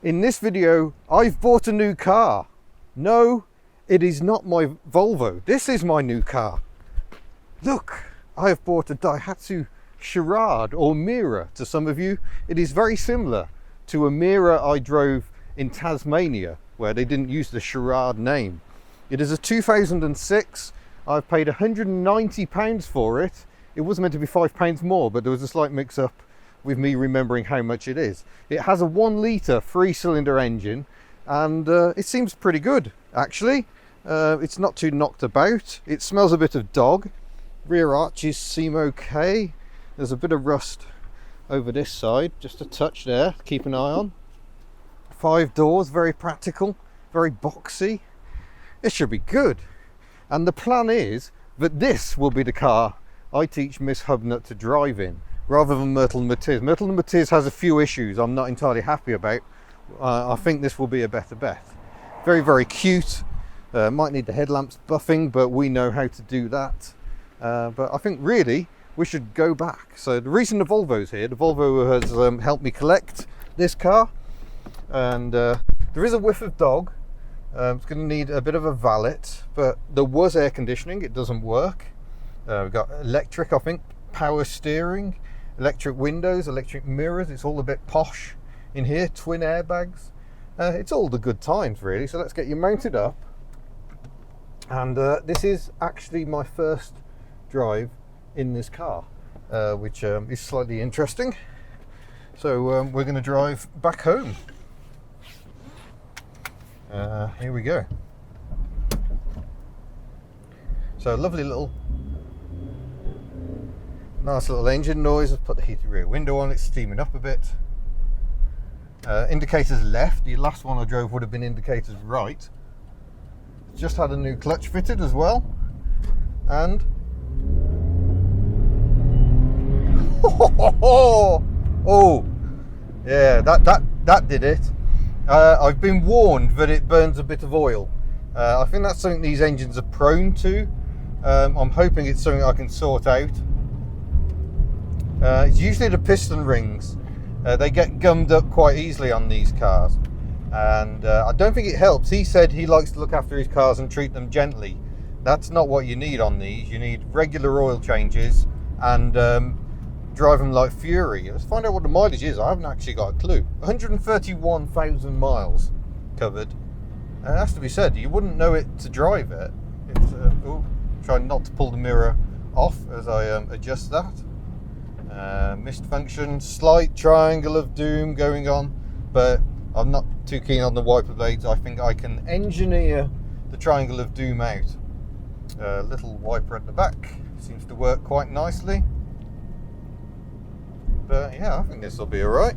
In this video, I've bought a new car. No, it is not my Volvo. This is my new car. Look, I have bought a Daihatsu Charade, or Mira to some of you. It is very similar to a Mira I drove in Tasmania, where they didn't use the Charade name. It is a 2006. I've paid £190 for it. It was meant to be £5 more, but there was a slight mix-up with me remembering how much it is. It has a 1 litre 3-cylinder engine, and it seems pretty good, actually. It's not too knocked about. It smells a bit of dog. Rear arches seem okay. There's a bit of rust over this side, just a touch there, keep an eye on. 5 doors, very practical, very boxy. It should be good. And the plan is that this will be the car I teach Miss Hubnut to drive in, rather than Myrtle and Matisse. Myrtle and Matisse has a few issues I'm not entirely happy about. I think this will be a better bet. Very, very cute. Might need the headlamps buffing, but we know how to do that. But I think really we should go back. So the reason the Volvo's here, the Volvo has helped me collect this car, and there is a whiff of dog. It's going to need a bit of a valet, but there was air conditioning. It doesn't work. We've got electric, I think, power steering, electric windows, electric mirrors. It's all a bit posh in here. Twin airbags. It's all the good times, really. So let's get you mounted up. And this is actually my first drive in this car, which is slightly interesting. So we're going to drive back home. Here we go. So lovely little, nice little engine noise. I've put the heated rear window on, it's steaming up a bit. Indicators left. The last one I drove would have been indicators right. Just had a new clutch fitted as well. And oh yeah, that did it. I've been warned that it burns a bit of oil. I think that's something these engines are prone to. I'm hoping it's something I can sort out. It's usually the piston rings. They get gummed up quite easily on these cars, and I don't think it helps. He said he likes to look after his cars and treat them gently. That's not what you need on these. You need regular oil changes and drive them like fury. Let's find out what the mileage is. I haven't actually got a clue. 131,000 miles covered. And it has to be said, you wouldn't know it to drive it. It's trying not to pull the mirror off as I adjust that. Mist function, slight triangle of doom going on, but I'm not too keen on the wiper blades. I think I can engineer the triangle of doom out. Little wiper at the back seems to work quite nicely. But yeah, I think this will be alright.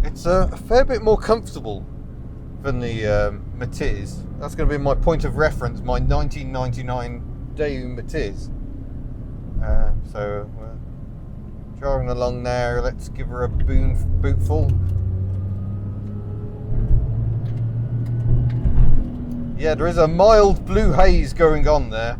It's a fair bit more comfortable than the Matisse. That's going to be my point of reference, my 1999 Daewoo Matisse. So we're driving along now. Let's give her a bootful. Yeah, there is a mild blue haze going on there.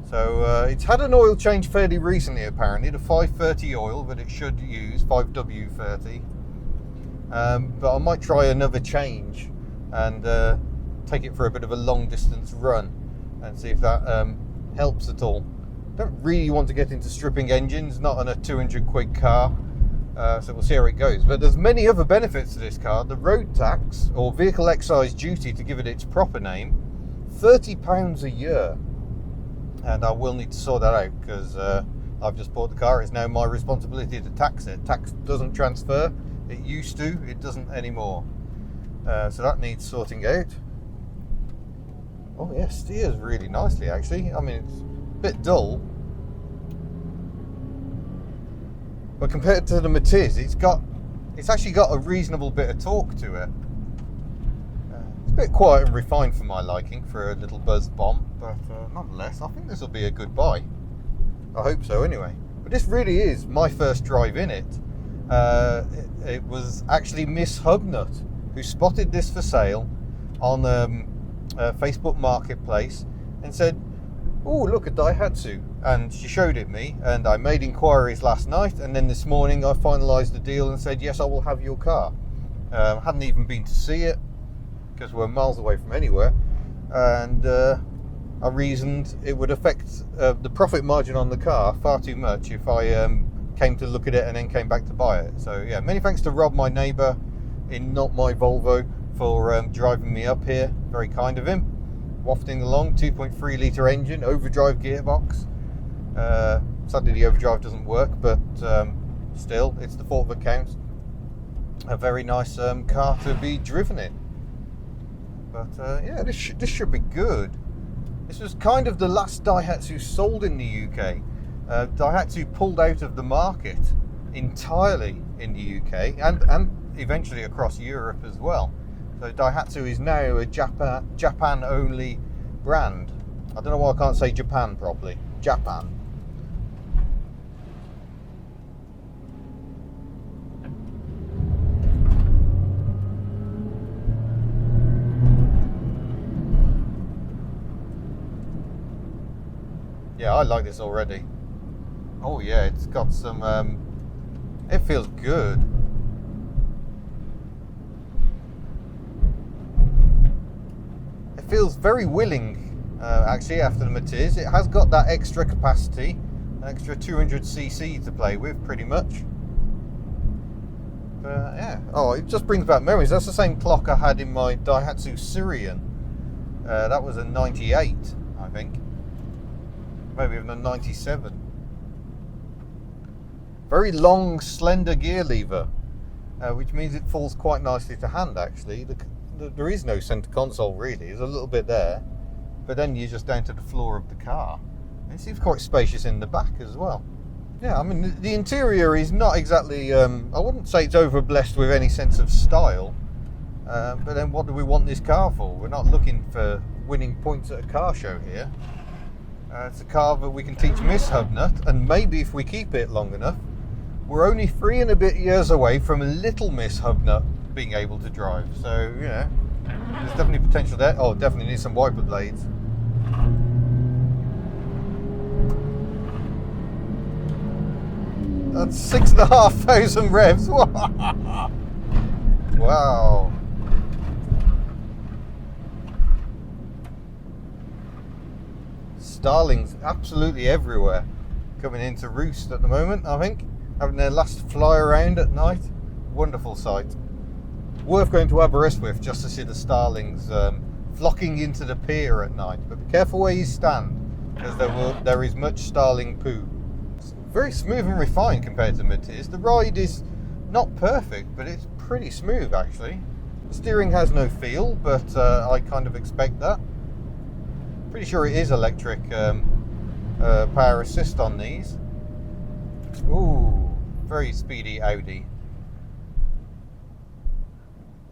So it's had an oil change fairly recently, apparently, the 530 oil that it should use, 5W30. But I might try another change and take it for a bit of a long distance run and see if that helps at all. Don't really want to get into stripping engines, not on a 200 quid car, so we'll see how it goes. But there's many other benefits to this car. The road tax, or vehicle excise duty to give it its proper name, £30 a year. And I will need to sort that out, because I've just bought the car. It's now my responsibility to tax it. Tax doesn't transfer. It used to. It doesn't anymore. So that needs sorting out. Oh yeah, steers really nicely actually. I mean, it's a bit dull, but compared to the Matisse, it's actually got a reasonable bit of torque to it. It's a bit quiet and refined for my liking for a little buzz bomb, but nonetheless, I think this will be a good buy. I hope so anyway. But this really is my first drive in it. It was actually Miss Hubnut who spotted this for sale on Facebook Marketplace and said, "Oh, look, a Daihatsu. and she showed it me, and I made inquiries last night, and then this morning I finalised the deal and said yes, I will have your car. Hadn't even been to see it because we're miles away from anywhere, and I reasoned it would affect the profit margin on the car far too much if I came to look at it and then came back to buy it. So yeah, many thanks to Rob, my neighbour in Not My Volvo, for driving me up here. Very kind of him. Wafting along, 2.3 litre engine, overdrive gearbox. Sadly the overdrive doesn't work, but still, it's the thought that counts. A very nice car to be driven in. But yeah, this should be good. This was kind of the last Daihatsu sold in the UK. Daihatsu pulled out of the market entirely in the UK and eventually across Europe as well. So Daihatsu is now a Japan only brand. I don't know why I can't say Japan properly. Japan. Yeah, I like this already. Oh yeah, it's got some, it feels good. It feels very willing, actually, after the Matiz. It has got that extra capacity, an extra 200cc to play with, pretty much. But yeah, oh, it just brings back memories. That's the same clock I had in my Daihatsu Sirian. That was a 98, I think. Maybe even a 97. Very long, slender gear lever, which means it falls quite nicely to hand, actually. There is no centre console, really. There's a little bit there, but then you're just down to the floor of the car. And it seems quite spacious in the back as well. Yeah, I mean, the interior is not exactly, I wouldn't say it's over-blessed with any sense of style, but then what do we want this car for? We're not looking for winning points at a car show here. It's a car that we can teach Miss Hubnut, and maybe if we keep it long enough, we're only 3 and a bit years away from little Miss Hubnut being able to drive. So, you know, there's definitely potential there. Oh, definitely need some wiper blades. That's 6,500 revs. Wow. Starlings absolutely everywhere, coming into roost at the moment, I think, having their last fly around at night. Wonderful sight. Worth going to Aberystwyth just to see the starlings flocking into the pier at night, but be careful where you stand, because there is much starling poo. It's very smooth and refined compared to Matiz. The ride is not perfect, but it's pretty smooth actually. The steering has no feel, but I kind of expect that. Pretty sure it is electric power assist on these. Ooh, very speedy Audi.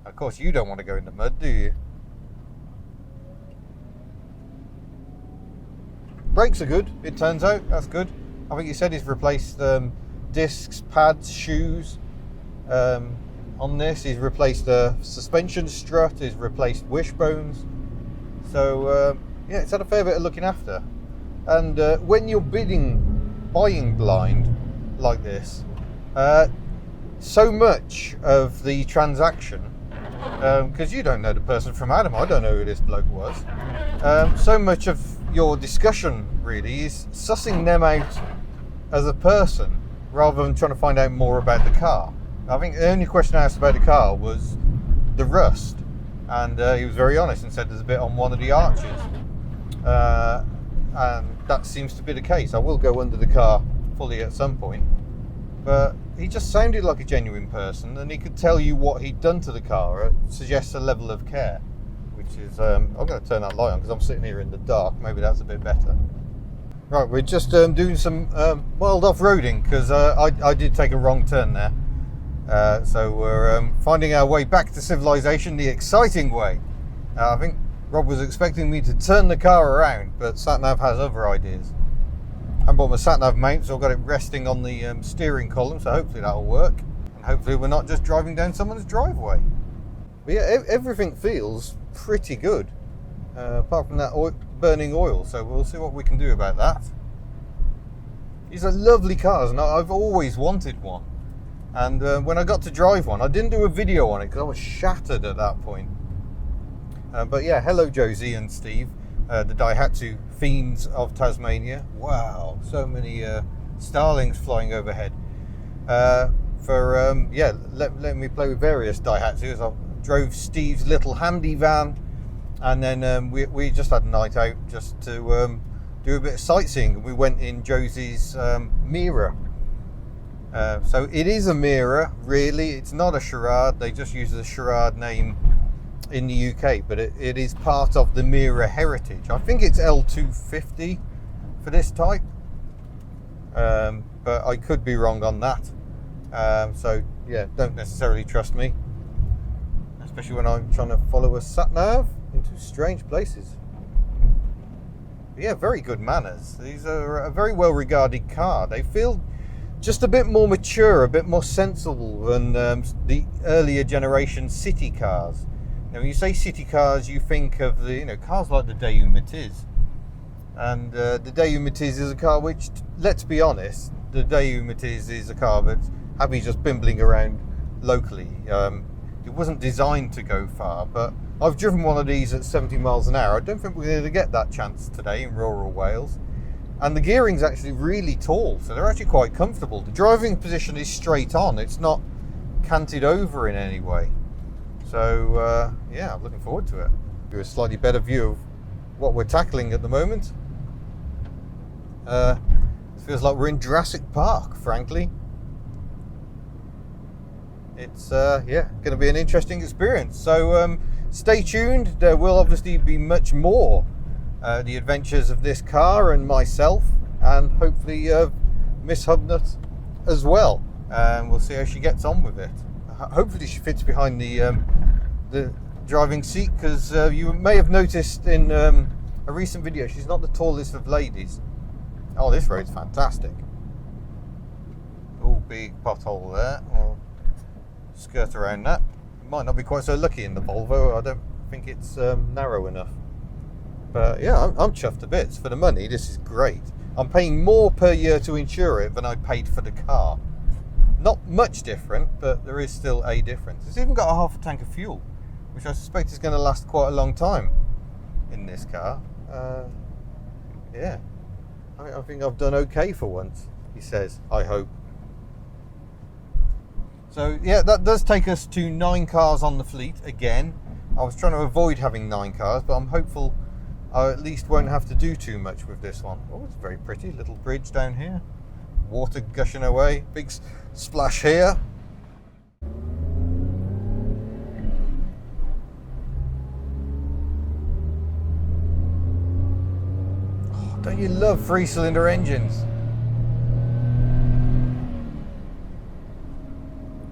Of course, you don't want to go in the mud, do you? Brakes are good, it turns out. That's good. I think he said he's replaced discs, pads, shoes on this. He's replaced the suspension strut. He's replaced wishbones. So yeah, it's had a fair bit of looking after. And when you're buying blind like this, so much of the transaction, because you don't know the person from Adam, I don't know who this bloke was, so much of your discussion really is sussing them out as a person rather than trying to find out more about the car. I think the only question I asked about the car was the rust, and he was very honest and said there's a bit on one of the arches. And that seems to be the case. I will go under the car fully at some point, but he just sounded like a genuine person, and he could tell you what he'd done to the car. It suggests a level of care, which is I'm going to turn that light on because I'm sitting here in the dark. Maybe that's a bit better. Right, we're just doing some mild off-roading because I did take a wrong turn there, so we're finding our way back to civilization the exciting way. I think Rob was expecting me to turn the car around, but SatNav has other ideas. I bought my SatNav mount, so I've got it resting on the steering column, so hopefully that'll work. And hopefully we're not just driving down someone's driveway. But yeah, everything feels pretty good, apart from that burning oil, so we'll see what we can do about that. These are lovely cars, and I've always wanted one. And when I got to drive one, I didn't do a video on it because I was shattered at that point. But yeah, hello Josie and Steve, the Daihatsu fiends of Tasmania. Wow, so many starlings flying overhead. Yeah, let me play with various Daihatsus. I drove Steve's little handy van, and then we just had a night out just to do a bit of sightseeing. We went in Josie's Mira. So it is a Mira, really. It's not a Charade. They just use the Charade name in the UK, but it is part of the Mira heritage. I think it's L250 for this type, but I could be wrong on that. So yeah, don't necessarily trust me, especially when I'm trying to follow a sat-nav into strange places. But yeah, very good manners. These are a very well regarded car. They feel just a bit more mature, a bit more sensible than the earlier generation city cars. Now, when you say city cars, you think of the cars like the Daewoo Matiz, and the Daewoo Matiz is a car which, let's be honest, the Daewoo Matiz is a car that's happy just bimbling around locally. It wasn't designed to go far, but I've driven one of these at 70 miles an hour. I don't think we're going to get that chance today in rural Wales. And the gearing's actually really tall, so they're actually quite comfortable. The driving position is straight on. It's not canted over in any way. So yeah, I'm looking forward to it. Do a slightly better view of what we're tackling at the moment. It feels like we're in Jurassic Park, frankly. It's yeah, going to be an interesting experience. So stay tuned. There will obviously be much more the adventures of this car and myself, and hopefully Miss Hubnut as well. And we'll see how she gets on with it. Hopefully she fits behind the driving seat, because you may have noticed in a recent video she's not the tallest of ladies. Oh, this road's fantastic. Oh, big pothole there. We'll skirt around that. Might not be quite so lucky in the Volvo. I don't think it's narrow enough. But yeah, I'm chuffed to bits. For the money, this is great. I'm paying more per year to insure it than I paid for the car. Not much different, but there is still a difference. It's even got a half a tank of fuel, which I suspect is going to last quite a long time in this car. Yeah, I think I've done okay for once, he says, I hope. So yeah, that does take us to 9 cars on the fleet again. I was trying to avoid having 9 cars, but I'm hopeful I at least won't have to do too much with this one. Oh, it's very pretty. Little bridge down here. Water gushing away. Big splash here. Oh, don't you love 3-cylinder engines?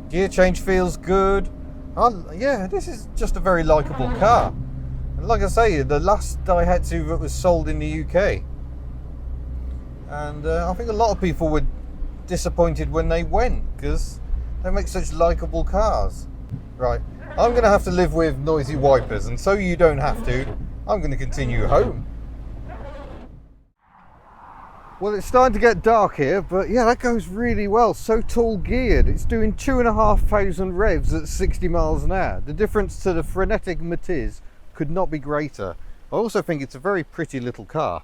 Gear change feels good. Oh, yeah, this is just a very likeable car. And like I say, the last Daihatsu that was sold in the UK. And I think a lot of people were disappointed when they went, because they make such likeable cars. Right, I'm going to have to live with noisy wipers, and so you don't have to, I'm going to continue home. Well, it's starting to get dark here, but yeah, that goes really well. So tall geared. It's doing 2,500 revs at 60 miles an hour. The difference to the frenetic Matiz could not be greater. I also think it's a very pretty little car.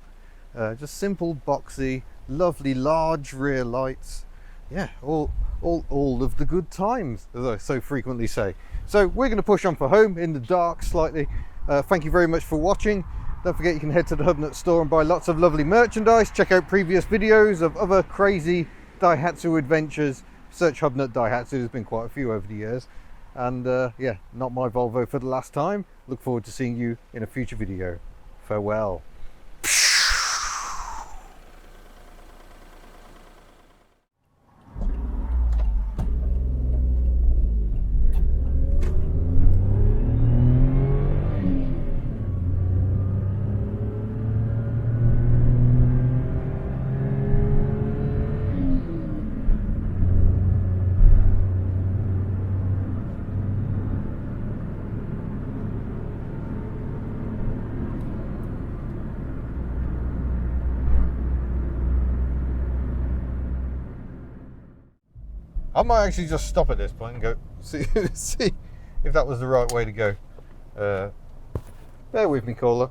Just simple, boxy, lovely, large rear lights. Yeah, all of the good times, as I so frequently say. So we're going to push on for home in the dark slightly. Thank you very much for watching. Don't forget you can head to the Hubnut store and buy lots of lovely merchandise. Check out previous videos of other crazy Daihatsu adventures. Search Hubnut Daihatsu, there's been quite a few over the years. And yeah, not my Volvo for the last time. Look forward to seeing you in a future video. Farewell. I might actually just stop at this point and go see if that was the right way to go. Bear with me, caller.